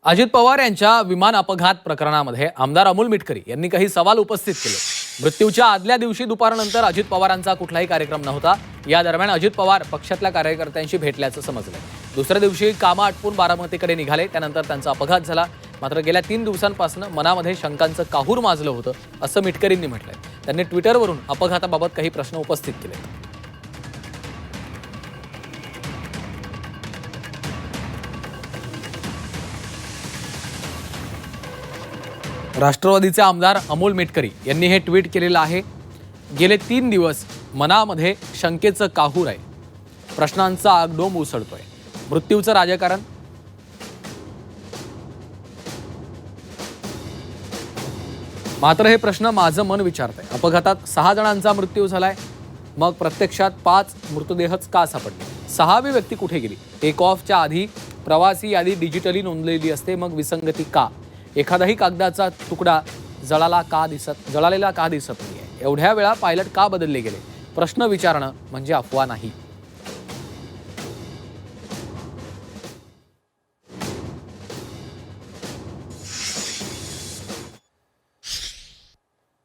अजित पवार यांच्या विमान अपघात प्रकरणामध्ये आमदार अमोल मिटकरी यांनी काही सवाल उपस्थित केले। मृत्यूच्या आदल्या दिवशी दुपारनंतर अजित पवारांचा कुठलाही कार्यक्रम नव्हता। या दरम्यान अजित पवार पक्षातल्या कार्यकर्त्यांशी भेटल्याचं समजलं। दुसऱ्या दिवशी कामं आटपून बारामतीकडे निघाले, त्यानंतर त्यांचा अपघात झाला। मात्र गेल्या 3 दिवसांपासून मनामध्ये शंकांचं काहूर माजलं होतं, असं मिटकरींनी म्हटलंय। त्यांनी ट्विटरवरून अपघाताबाबत काही प्रश्न उपस्थित केले। राष्ट्रवादीचे आमदार अमोल मिटकरी यांनी हे ट्विट केलेलं आहे। गेले 3 दिवस मनामध्ये शंकेचं काहूर आहे, प्रश्नांचा आगडोंब उसळतोय, मृत्यूचं राजकारण। मात्र हे प्रश्न माझं मन विचारतंय। अपघातात 6 जणांचा मृत्यू झालाय, मग प्रत्यक्षात 5 मृतदेहच का सापडले? 6वी व्यक्ती कुठे गेली? टेक ऑफच्या आधी प्रवासी यादी डिजिटली नोंदलेली असते, मग विसंगती का? एखादाही कागदाचा तुकडा जळालेला का दिसत नाहीये? एवढ्या वेळा पायलट का बदलले गेले? प्रश्न विचारणं म्हणजे अफवा नाही।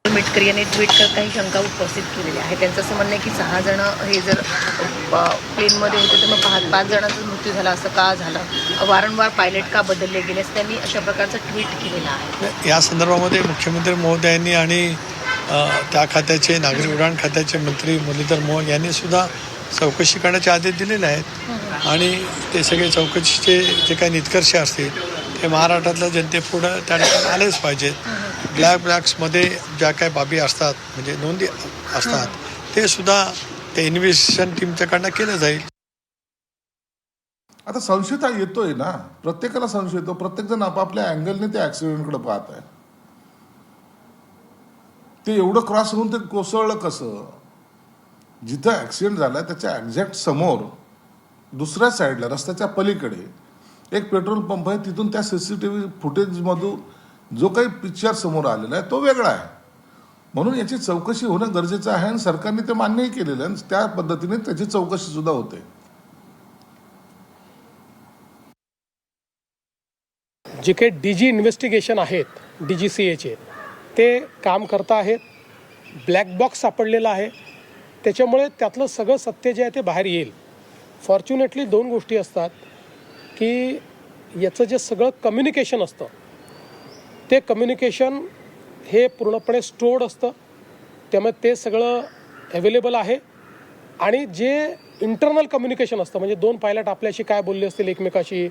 मिटकरी यांनी ट्विट करत काही शंका उपस्थित केलेल्या आहे। त्यांचं असं म्हणणं आहे की 6 जण हे जर प्लेनमध्ये होते तर मग 5 जणांचा मृत्यू झाला, असं का झालं? वारंवार पायलट का बदलले गेले? त्यांनी अशा प्रकारचं ट्विट केलेलं आहे। या संदर्भामध्ये मुख्यमंत्री महोदयांनी आणि त्या खात्याचे नागरी उड्डाण खात्याचे मंत्री मुरलीधर मोहोळ यांनी सुद्धा चौकशी करण्याचे आदेश दिलेले आहेत आणि ते सगळे चौकशीचे जे काही निष्कर्ष असतील ते महाराष्ट्रातल्या जनतेपुढं त्या ठिकाणी आलेच पाहिजेत। ब्लॅक बॉक्समध्ये ज्या काही बाबी असतात, म्हणजे नोंदी असतात, ते सुद्धा ते इन्व्हेस्टिगेशन टीमच्याकडनं केलं जाईल। आता संशयता येतोय ना, प्रत्येकाला संशय येतो, प्रत्येकजण आपापल्या अँगलने त्या ऍक्सिडेंटकडे पाहत आहे। ते एवढं क्रॉस होऊन ते कोसळलं कसं? जिथं ऍक्सिडेंट झाला त्याच्या एक्झॅक्ट समोर दुसऱ्या साईडला रस्त्याच्या पलीकडे एक पेट्रोल पंप आहे, तिथून त्या सीसीटीव्ही फुटेजमधून जो काही पिक्चर समोर आलेला आहे तो वेगळा आहे। म्हणून याची चौकशी होणं गरजेचं आहे आणि सरकारने ते मान्यही केलेलं आहे, त्या पद्धतीने त्याची चौकशी सुद्धा होते। जे काही डीजी इन्व्हेस्टिगेशन आहेत, DGCAचे ते काम करत आहेत। ब्लॅक बॉक्स सापडलेला आहे, त्याच्यामुळे त्यातलं सगळं सत्य जे आहे ते बाहेर येईल। फॉर्च्युनेटली 2 गोष्टी असतात की याचं जे सगळं कम्युनिकेशन असतं ते कम्युनिकेशन हे पूर्णपणे स्टोर्ड असतं, त्यामुळे ते सगळं अवेलेबल आहे। आणि जे इंटरनल कम्युनिकेशन असतं, म्हणजे 2 पायलट आपल्याशी काय बोलले असतील एकमेकाशी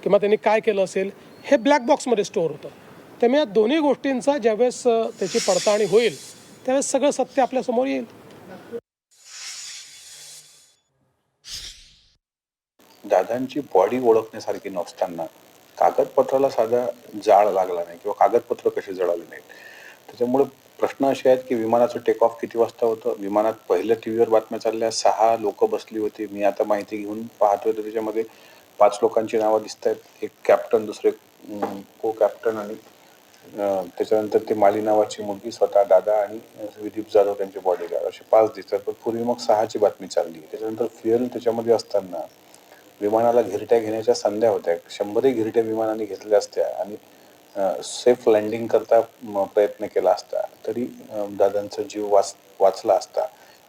किंवा त्यांनी काय केलं असेल, हे ब्लॅक बॉक्समध्ये स्टोअर होतं। त्यामुळे या दोन्ही गोष्टींचा ज्यावेळेस त्याची पडताळणी होईल त्यावेळेस सगळं सत्य आपल्यासमोर येईल। दादांची बॉडी ओळखण्यासारखी नसताना कागदपत्राला साधा जाळ लागला नाही किंवा कागदपत्र कसे जळाले नाहीत, त्याच्यामुळे प्रश्न असे आहेत की विमानाचं टेक ऑफ किती वाजता होतं? विमानात पहिल्या टीव्हीवर बातम्या चालल्या 6 लोक बसली होती। मी आता माहिती घेऊन पाहतोय तर त्याच्यामध्ये 5 लोकांची नावं दिसत आहेत, एक कॅप्टन, दुसरे को कॅप्टन आणि त्याच्यानंतर ते माली नावाची मुलगी, स्वतः दादा आणि विदीप जाधव त्यांचे बॉडीगार्ड, असे 5 दिसतात। पण पूर्वी मग 6ची बातमी चालली। त्याच्यानंतर फ्युएल त्याच्यामध्ये असताना विमानाला घिरट्या घेण्याच्या संध्या होत्या, 100 घिरट्या विमानाने घेतल्या असत्या आणि सेफ लँडिंग करता प्रयत्न केला असता तरी दादांचा जीव वाचला असता।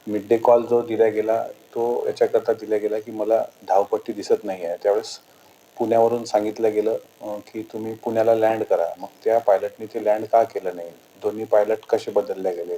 मिड डे कॉल जो दिला गेला तो याच्याकरता दिला गेला की मला धावपट्टी दिसत नाही आहे, त्यावेळेस पुण्यावरून सांगितलं गेलं की तुम्ही पुण्याला लँड करा। मग त्या पायलटने ते लँड का केलं नाही? दोन्ही पायलट कसे बदलले गेले?